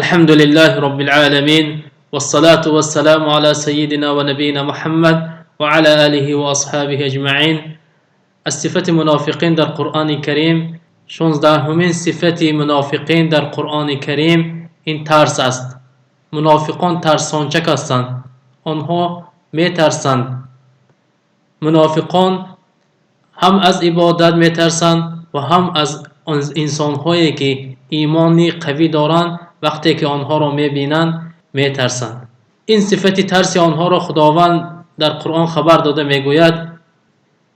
الحمد لله رب العالمين والصلاة والسلام على سيدنا ونبينا محمد وعلى آله وأصحابه أجمعين. الصفة منافقين در قرآن کریم 16 صفت منافقین در قرآن کریم این ترس است. منافقان ترسانچک هستند، آنها می ترسند. منافقان هم از عبادت می ترسند و هم از انسانهایی که ایمانی قوی دارند وقتی که آنها را می بینند می ترسند. این صفت ترس آنها را خداوند در قرآن خبر داده می گوید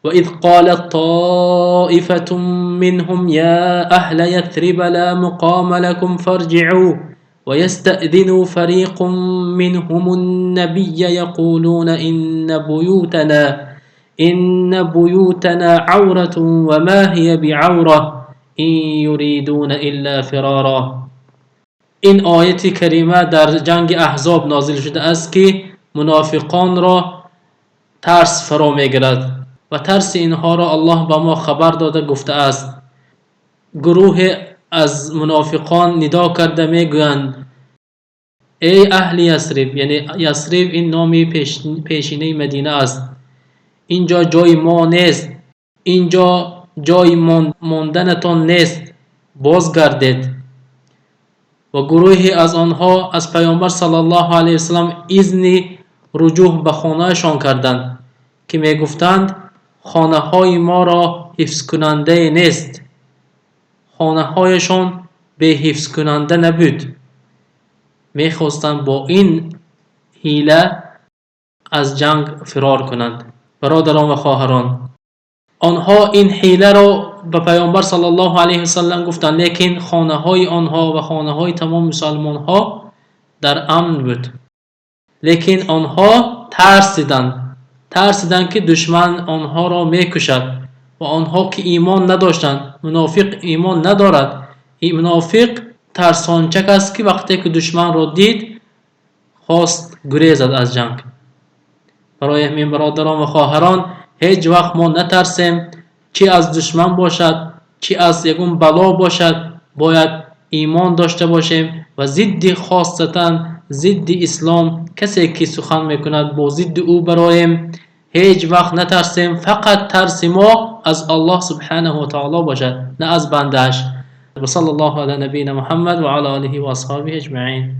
وَإِذْ قَالَتْ طَائِفَةٌ مِّنْهُمْ يَا أَهْلَ يَثْرِبَ لَا مُقَامَ لَكُمْ فَارْجِعُوا وَيَسْتَأْذِنُوا فَرِيقٌ مِّنْهُمُ النَّبِيَّ يَقُولُونَ إِنَّ بُيُوتَنَا عَوْرَةٌ وَمَا هِيَ بِعَوْرَةٍ إِن يُرِيدُونَ إِلَّا فِرَارًا. این آیت کریمه در جنگ احزاب نازل شده است که منافقان را ترس فرا میگیرد و ترس اینها را الله به ما خبر داده گفته است. گروه از منافقان ندا کرده میگویند ای اهل یثرب، یعنی یثرب این نام پیشینه مدینه است، اینجا جای ما نیست، اینجا جای ماندنتان نیست، بازگردید. و گروهی از آنها از پیامبر صلی الله علیه وسلم اذن رجوع به خانهشان کردند که می گفتند خانه های ما را حفظ کننده نیست. خانه هایشان به حفظ کننده نبود. می خواستند با این حیله از جنگ فرار کنند. برادران و خواهران، آنها این حیله را به پیامبر صلی الله علیه وسلم گفتند، لیکن خانه های آنها و خانه های تمام مسلمان ها در امن بود. لیکن آنها ترسیدند که دشمن آنها را میکشد و آنها که ایمان نداشتند. منافق ایمان ندارد. این منافق ترسانچک است که وقتی که دشمن را دید خواست گریزد از جنگ. برای همین برادران و خواهران هیچ وقت ما نترسیم، چی از دشمن باشد چی از یگون بلا باشد، باید ایمان داشته باشیم و ضد خاصتا ضد اسلام کسی که سخن میکند با ضد او برایم هیچ وقت نترسیم. فقط ترس ما از الله سبحانه و تعالی باشد، نه از بندهش. و صلی الله علی نبینا محمد و علی آله و اصحابه اجمعین.